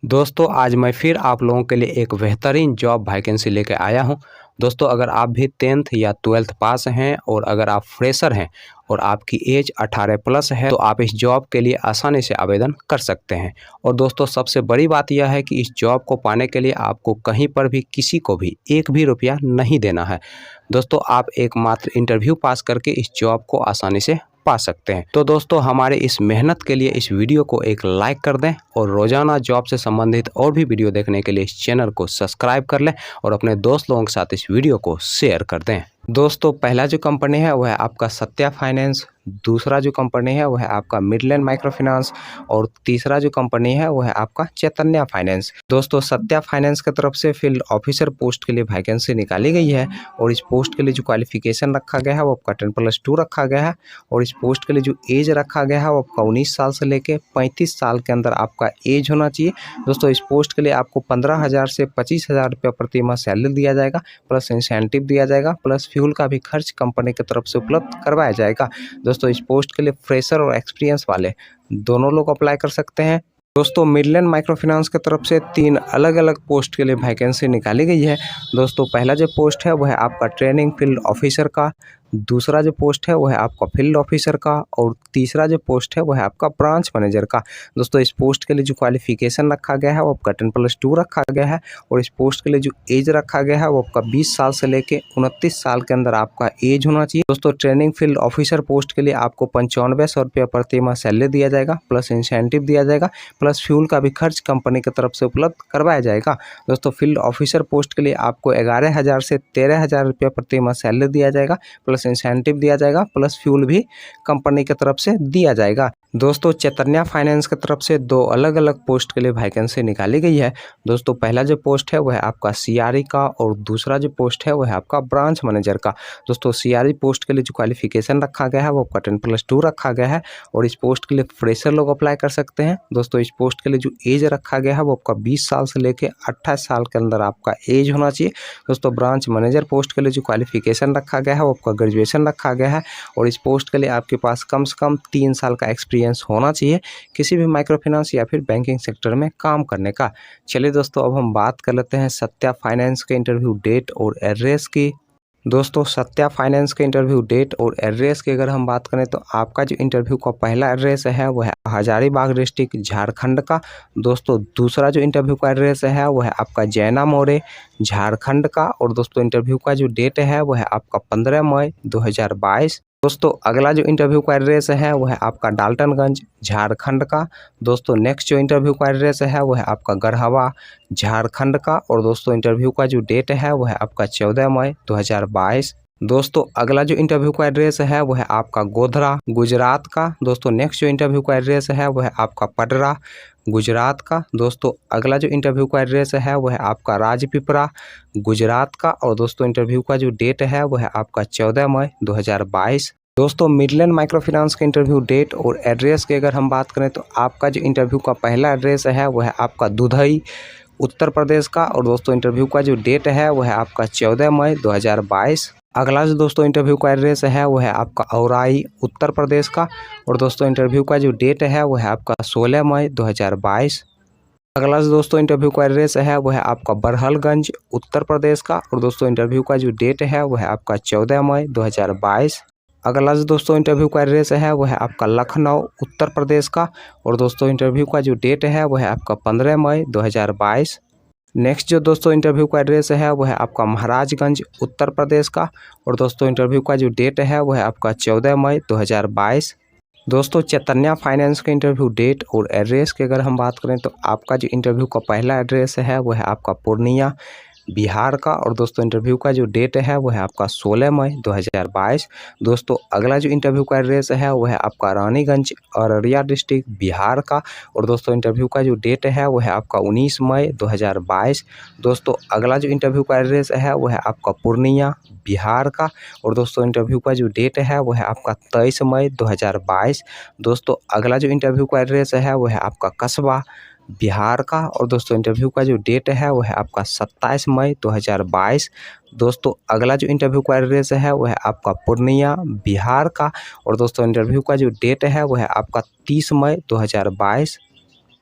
दोस्तों आज मैं फिर आप लोगों के लिए एक बेहतरीन जॉब वैकेंसी लेकर आया हूं। दोस्तों अगर आप भी 10th या 12th पास हैं और अगर आप फ्रेशर हैं और आपकी एज 18 प्लस है तो आप इस जॉब के लिए आसानी से आवेदन कर सकते हैं। और दोस्तों सबसे बड़ी बात यह है कि इस जॉब को पाने के लिए आपको कहीं पर भी किसी को भी एक भी रुपया नहीं देना है। दोस्तों आप एकमात्र इंटरव्यू पास करके इस जॉब को आसानी से पा सकते हैं। तो दोस्तों हमारे इस मेहनत के लिए इस वीडियो को एक लाइक कर दें और रोजाना जॉब से संबंधित और भी वीडियो देखने के लिए इस चैनल को सब्सक्राइब कर लें और अपने दोस्त लोगों के साथ इस वीडियो को शेयर कर दें। दोस्तों पहला जो कंपनी है वह है आपका सत्या फाइनेंस, दूसरा जो कंपनी है वह है आपका मिडलैंड माइक्रो फाइनेंस और तीसरा जो कंपनी है वह है आपका चैतन्य फाइनेंस। दोस्तों सत्या फाइनेंस की तरफ से फील्ड ऑफिसर पोस्ट के लिए वैकेंसी निकाली गई है और इस पोस्ट के लिए जो क्वालिफिकेशन रखा गया है वो आपका 10+2 रखा गया है और इस पोस्ट के लिए जो एज रखा गया है वो आपका 19 साल से लेकर 35 साल के अंदर आपका एज होना चाहिए। दोस्तों इस पोस्ट के लिए आपको 15,000 से 25,000 रुपये प्रति माह सैलरी दिया जाएगा, प्लस इंसेंटिव दिया जाएगा, प्लस फ्यूल का भी खर्च कंपनी की तरफ से उपलब्ध करवाया जाएगा। दोस्तों इस पोस्ट के लिए फ्रेशर और एक्सपीरियंस वाले दोनों लोग अप्लाई कर सकते हैं। दोस्तों मिडलैंड माइक्रो फाइनेंस की तरफ से 3 अलग अलग पोस्ट के लिए वैकेंसी निकाली गई है। दोस्तों पहला जो पोस्ट है वह है आपका ट्रेनिंग फील्ड ऑफिसर का, दूसरा जो पोस्ट है वह है आपका फील्ड ऑफिसर का और तीसरा जो पोस्ट है वह है आपका ब्रांच मैनेजर का। दोस्तों इस पोस्ट के लिए जो क्वालिफिकेशन रखा गया है वो आपका 10+2 रखा गया है और इस पोस्ट के लिए जो एज रखा गया है वो आपका 20 साल से लेकर 29 साल के अंदर आपका एज होना चाहिए। दोस्तों ट्रेनिंग फील्ड ऑफिसर पोस्ट के लिए आपको 9500 रुपये प्रति माह सैलरी दिया जाएगा, प्लस इंसेंटिव दिया जाएगा, प्लस फ्यूल का भी खर्च कंपनी की तरफ से उपलब्ध करवाया जाएगा। दोस्तों फील्ड ऑफिसर पोस्ट के लिए आपको 11,000 से 13,000 रुपये प्रति माह सैलरी दिया जाएगा, प्लस इंसेंटिव दिया जाएगा, प्लस फ्यूल भी कंपनी की तरफ से दिया जाएगा। दोस्तों चैतन्य फाइनेंस की तरफ से 2 अलग अलग पोस्ट के लिए वैकेंसी निकाली गई है। दोस्तों पहला जो पोस्ट है वह है आपका सीआरई का और दूसरा जो पोस्ट है वह है आपका ब्रांच मैनेजर का। दोस्तों सीआरई पोस्ट के लिए जो क्वालिफिकेशन रखा गया है वो आपका 10+2 रखा गया है और इस पोस्ट के लिए फ्रेशर लोग अप्लाई कर सकते हैं। दोस्तों इस पोस्ट के लिए जो एज रखा गया है वो आपका 20 साल से लेकर 28 साल के अंदर आपका एज होना चाहिए। दोस्तों ब्रांच मैनेजर पोस्ट के लिए जो क्वालिफिकेशन रखा गया है वो आपका ग्रेजुएशन रखा गया है और इस पोस्ट के लिए आपके पास कम से कम 3 साल का एक्सपीरियंस होना चाहिए किसी भी माइक्रो फाइनेंस या फिर बैंकिंग सेक्टर में काम करने का। चलिए दोस्तों अब हम बात कर लेते हैं सत्या फाइनेंस के इंटरव्यू डेट और एड्रेस की। दोस्तों सत्या फाइनेंस के इंटरव्यू डेट और एड्रेस की अगर हम बात करें तो आपका जो इंटरव्यू का पहला एड्रेस है वह है हजारीबाग डिस्ट्रिक्ट झारखंड का। दोस्तों दूसरा जो इंटरव्यू का एड्रेस है वह है आपका जैना मोरे झारखंड का और दोस्तों इंटरव्यू का जो डेट है वह है आपका 15 मई 2022। दोस्तों अगला जो इंटरव्यू का एड्रेस है वह है आपका डाल्टनगंज झारखंड का। दोस्तों नेक्स्ट जो इंटरव्यू का एड्रेस है वह है आपका गढ़वा झारखंड का और दोस्तों इंटरव्यू का जो डेट है वह है आपका 14 मई 2022। दोस्तों अगला जो इंटरव्यू का एड्रेस है वह है आपका गोधरा गुजरात का। दोस्तों नेक्स्ट जो इंटरव्यू का एड्रेस है वह है आपका पडरा गुजरात का। दोस्तों अगला जो इंटरव्यू का एड्रेस है वह है आपका राजपीपला गुजरात का और दोस्तों इंटरव्यू का जो डेट है वह है आपका 14 मई 2022। दोस्तों मिडलैंड माइक्रो फाइनेंस के इंटरव्यू डेट और एड्रेस की अगर हम बात करें तो आपका जो इंटरव्यू का पहला एड्रेस है वह है आपका दुधई उत्तर प्रदेश का और दोस्तों इंटरव्यू का जो डेट है वह है आपका 14 मई 2022। अगला जो दोस्तों इंटरव्यू का एड्रेस है वह है आपका औराई उत्तर प्रदेश का और दोस्तों इंटरव्यू का जो डेट है वह है आपका 16 मई 2022। अगला जो दोस्तों इंटरव्यू का एड्रेस है वह है आपका बरहलगंज उत्तर प्रदेश का और दोस्तों इंटरव्यू का जो डेट है वह है आपका 14 मई 2022। अगला जो दोस्तों इंटरव्यू का एड्रेस है वह है आपका लखनऊ उत्तर प्रदेश का और दोस्तों इंटरव्यू का जो डेट है वह है आपका 15 मई 2022। नेक्स्ट जो दोस्तों इंटरव्यू का एड्रेस है वह है आपका महाराजगंज उत्तर प्रदेश का और दोस्तों इंटरव्यू का जो डेट है वह है आपका 14 मई 2022। दोस्तों चैतन्य फाइनेंस के इंटरव्यू डेट और एड्रेस की अगर हम बात करें तो आपका जो इंटरव्यू का पहला एड्रेस है वह है आपका पूर्णिया बिहार का और दोस्तों इंटरव्यू का जो डेट है वह है आपका 16 मई 2022। दोस्तों अगला जो इंटरव्यू का एड्रेस है वह है आपका रानीगंज अररिया डिस्ट्रिक्ट बिहार का और दोस्तों इंटरव्यू का जो डेट है वह है आपका 19 मई 2022। दोस्तों अगला जो इंटरव्यू का एड्रेस है वह है आपका पूर्णिया बिहार का और दोस्तों इंटरव्यू का जो डेट है वह है आपका 23 मई 2022। दोस्तों अगला जो इंटरव्यू का एड्रेस है वह है आपका कस्बा बिहार का और दोस्तों इंटरव्यू का जो डेट है वह है आपका 27 मई 2022। दोस्तों अगला जो इंटरव्यू का एड्रेस है वह है आपका पूर्णिया बिहार का और दोस्तों इंटरव्यू का जो डेट है वह है आपका 30 मई 2022।